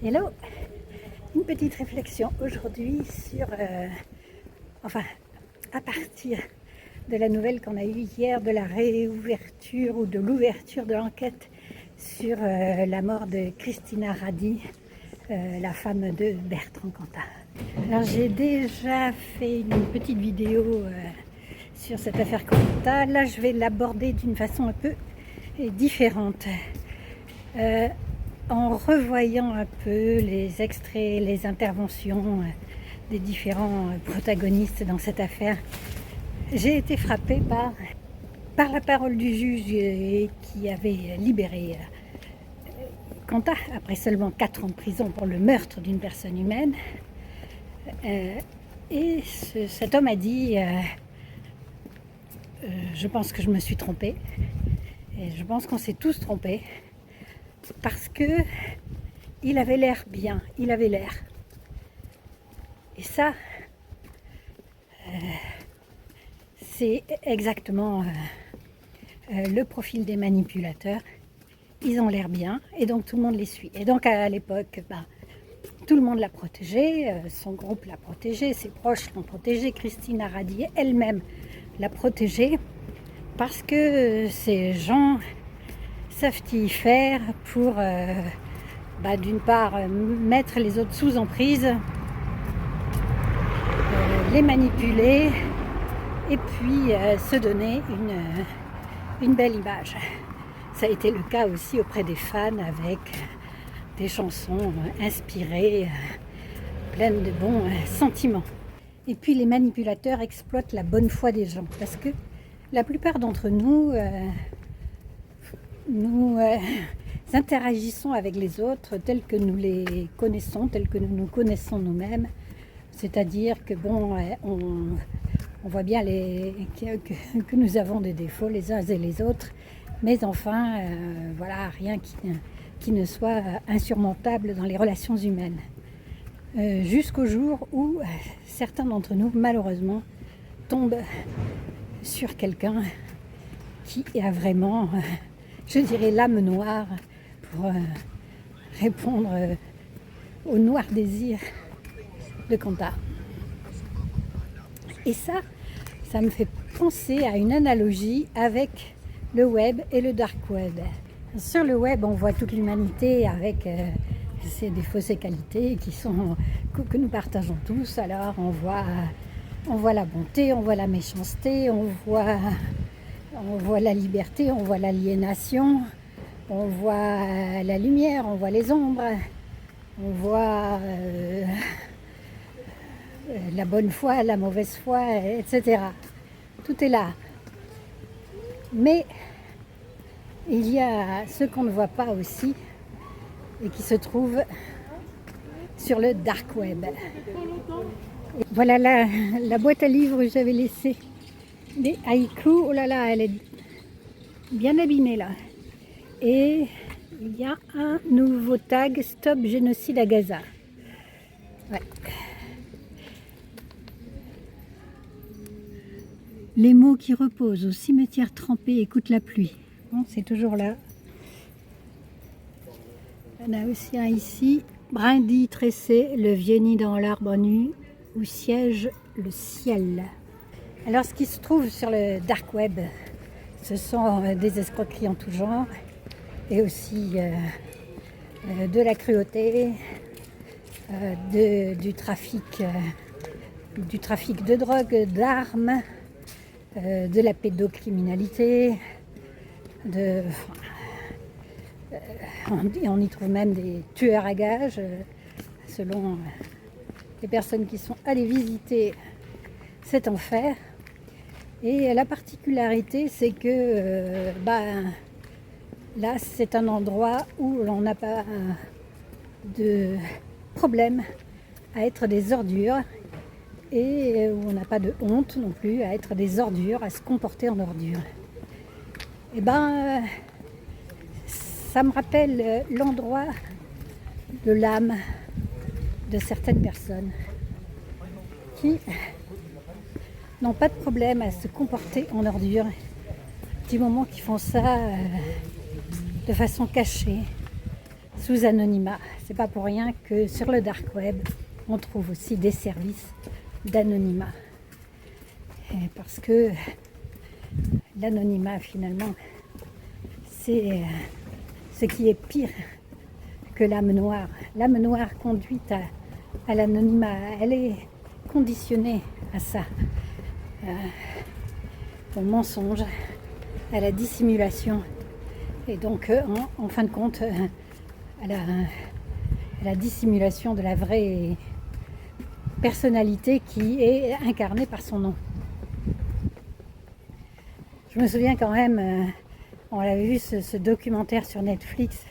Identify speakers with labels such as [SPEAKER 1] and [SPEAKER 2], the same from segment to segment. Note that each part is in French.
[SPEAKER 1] Hello, une petite réflexion aujourd'hui sur, à partir de la nouvelle qu'on a eue hier de la réouverture ou de l'ouverture de l'enquête sur la mort de Christina Radi, la femme de Bertrand Cantat. Alors j'ai déjà fait une petite vidéo sur cette affaire Cantat. Là je vais l'aborder d'une façon un peu différente. En revoyant un peu les extraits, les interventions des différents protagonistes dans cette affaire, j'ai été frappée par la parole du juge qui avait libéré Cantat après seulement 4 ans de prison pour le meurtre d'une personne humaine. Et cet homme a dit je pense que je me suis trompée, et je pense qu'on s'est tous trompés, parce que il avait l'air bien, il avait l'air. Et ça, c'est exactement le profil des manipulateurs. Ils ont l'air bien et donc tout le monde les suit. Et donc à l'époque, tout le monde l'a protégé, son groupe l'a protégé, ses proches l'ont protégé, Christina Radi elle-même l'a protégé, parce que ces gens savent y faire pour d'une part mettre les autres sous emprise, les manipuler et puis se donner une belle image. Ça a été le cas aussi auprès des fans, avec des chansons inspirées, pleines de bons sentiments. Et puis les manipulateurs exploitent la bonne foi des gens, parce que la plupart d'entre nous interagissons avec les autres tels que nous les connaissons, tels que nous nous connaissons nous-mêmes. C'est-à-dire que on voit bien que nous avons des défauts les uns et les autres, mais enfin, rien qui ne soit insurmontable dans les relations humaines. Jusqu'au jour où certains d'entre nous, malheureusement, tombent sur quelqu'un qui a vraiment, je dirais, l'âme noire pour répondre au noir désir de Cantat. Et ça me fait penser à une analogie avec le web et le dark web. Sur le web, on voit toute l'humanité avec ses défauts, ses qualités que nous partageons tous. Alors on voit la bonté, on voit la méchanceté, on voit la liberté, on voit l'aliénation, on voit la lumière, on voit les ombres, on voit la bonne foi, la mauvaise foi, etc. Tout est là. Mais il y a ce qu'on ne voit pas aussi et qui se trouve sur le dark web. Et voilà la boîte à livres que j'avais laissée. Des haïkus, oh là là, elle est bien abîmée là. Et il y a un nouveau tag, Stop génocide à Gaza. Ouais. Les mots qui reposent au cimetière trempé écoutent la pluie. Bon, c'est toujours là. On a aussi un ici. Brindille tressée, le vieux nid dans l'arbre nu, où siège le ciel. Alors ce qui se trouve sur le dark web, ce sont des escroqueries en tout genre, et aussi de la cruauté, du trafic de drogue, d'armes, de la pédocriminalité, on y trouve même des tueurs à gages, selon les personnes qui sont allées visiter cet enfer. Et la particularité, c'est que là, c'est un endroit où l'on n'a pas de problème à être des ordures, et où on n'a pas de honte non plus à être des ordures, à se comporter en ordures. Et ça me rappelle l'endroit de l'âme de certaines personnes qui n'ont pas de problème à se comporter en ordure, du moment qu'ils font ça de façon cachée, sous anonymat. C'est pas pour rien que sur le dark web, on trouve aussi des services d'anonymat. Parce que l'anonymat, finalement, c'est ce qui est pire que l'âme noire. L'âme noire conduit à l'anonymat. Elle est conditionnée à ça, au mensonge, à la dissimulation. Et donc, en fin de compte, à la dissimulation de la vraie personnalité qui est incarnée par son nom. Je me souviens quand même, on avait vu ce documentaire sur Netflix,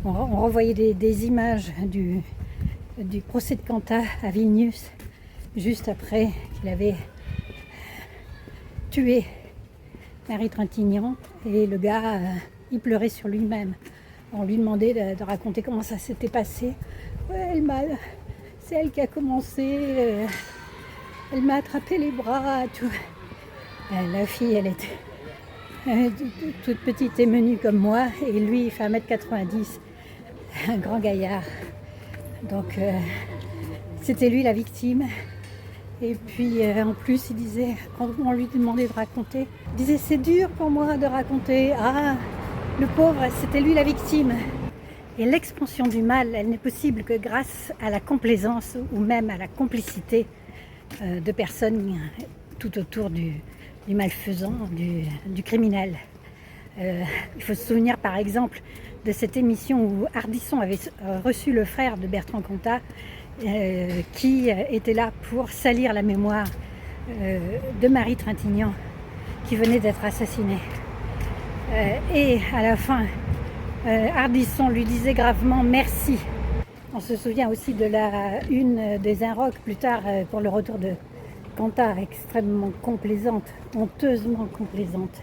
[SPEAKER 1] on revoyait des images du procès de Quentin à Vilnius, juste après qu'il avait tué Marie Trintignant, et le gars, il pleurait sur lui-même. On lui demandait de raconter comment ça s'était passé. Ouais, c'est elle qui a commencé, elle m'a attrapé les bras, tout. La fille, elle était toute petite et menue comme moi, et lui, il fait 1m90, un grand gaillard. Donc, c'était lui la victime. Et puis, en plus, il disait, quand on lui demandait de raconter, il disait, c'est dur pour moi de raconter. Ah, le pauvre, c'était lui la victime. Et l'expansion du mal, elle n'est possible que grâce à la complaisance ou même à la complicité de personnes tout autour du malfaisant, du criminel. Il faut se souvenir par exemple de cette émission où Ardisson avait reçu le frère de Bertrand Cantat qui était là pour salir la mémoire de Marie Trintignant qui venait d'être assassinée. Et à la fin, Ardisson lui disait gravement merci. On se souvient aussi de la une des Inrocks plus tard pour le retour de Cantat, extrêmement complaisante, honteusement complaisante.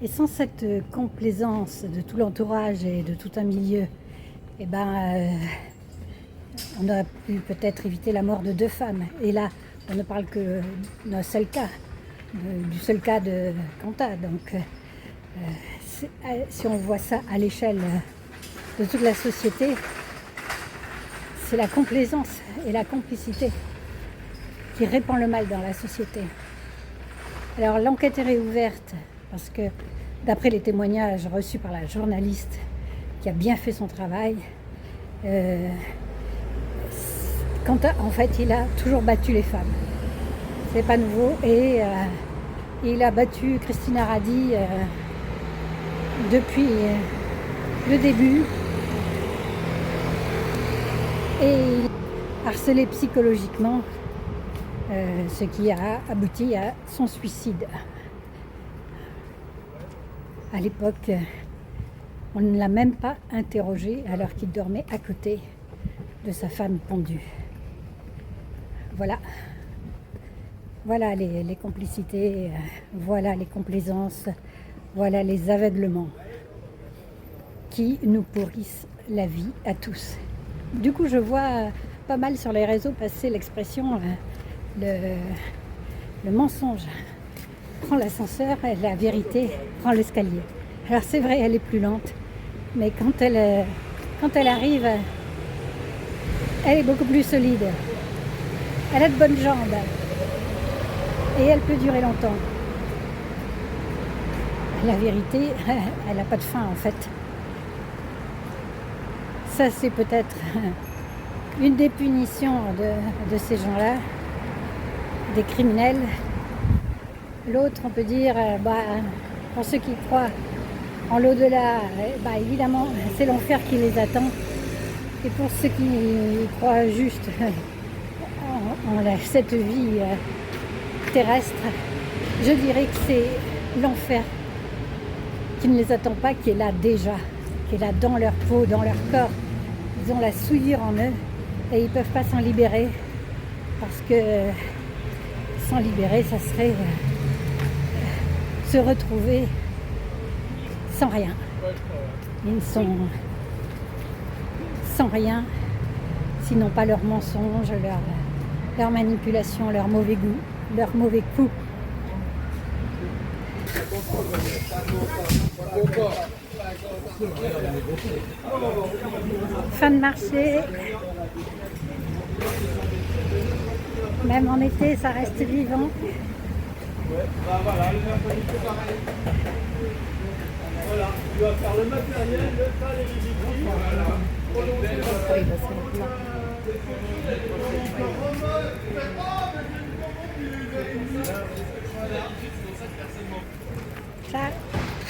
[SPEAKER 1] Et sans cette complaisance de tout l'entourage et de tout un milieu, eh ben, on aurait pu peut-être éviter la mort de 2 femmes. Et là, on ne parle que d'un seul cas, du seul cas de Cantat. Donc, si on voit ça à l'échelle de toute la société, c'est la complaisance et la complicité qui répand le mal dans la société. Alors l'enquête est réouverte parce que d'après les témoignages reçus par la journaliste qui a bien fait son travail, Quentin, en fait, il a toujours battu les femmes. C'est pas nouveau. Et il a battu Christina Radi depuis le début. Et il harcelé psychologiquement, ce qui a abouti à son suicide. À l'époque, on ne l'a même pas interrogé alors qu'il dormait à côté de sa femme pendue. Voilà. Voilà les complicités, voilà les complaisances, voilà les aveuglements qui nous pourrissent la vie à tous. Du coup, je vois pas mal sur les réseaux passer l'expression le mensonge prend l'ascenseur et la vérité prend l'escalier. Alors c'est vrai, elle est plus lente, mais quand elle arrive, elle est beaucoup plus solide. Elle a de bonnes jambes et elle peut durer longtemps. La vérité, elle n'a pas de fin en fait. Ça, c'est peut-être une des punitions de ces gens-là, des criminels. L'autre, on peut dire, pour ceux qui croient en l'au-delà, évidemment, c'est l'enfer qui les attend. Et pour ceux qui croient juste en cette vie terrestre, je dirais que c'est l'enfer qui ne les attend pas, qui est là déjà, qui est là dans leur peau, dans leur corps. Ils ont la souillure en eux et ils ne peuvent pas s'en libérer parce que s'en libérer, ça serait se retrouver sans rien. Ils sont sans rien, sinon pas leurs mensonges, leur manipulation, leur mauvais goût, leur mauvais coup. Fin de marché. Même en été, ça reste vivant.
[SPEAKER 2] Voilà, le mercredi c'est pareil. Voilà, tu vas faire le matériel, le tas, les visites. Voilà.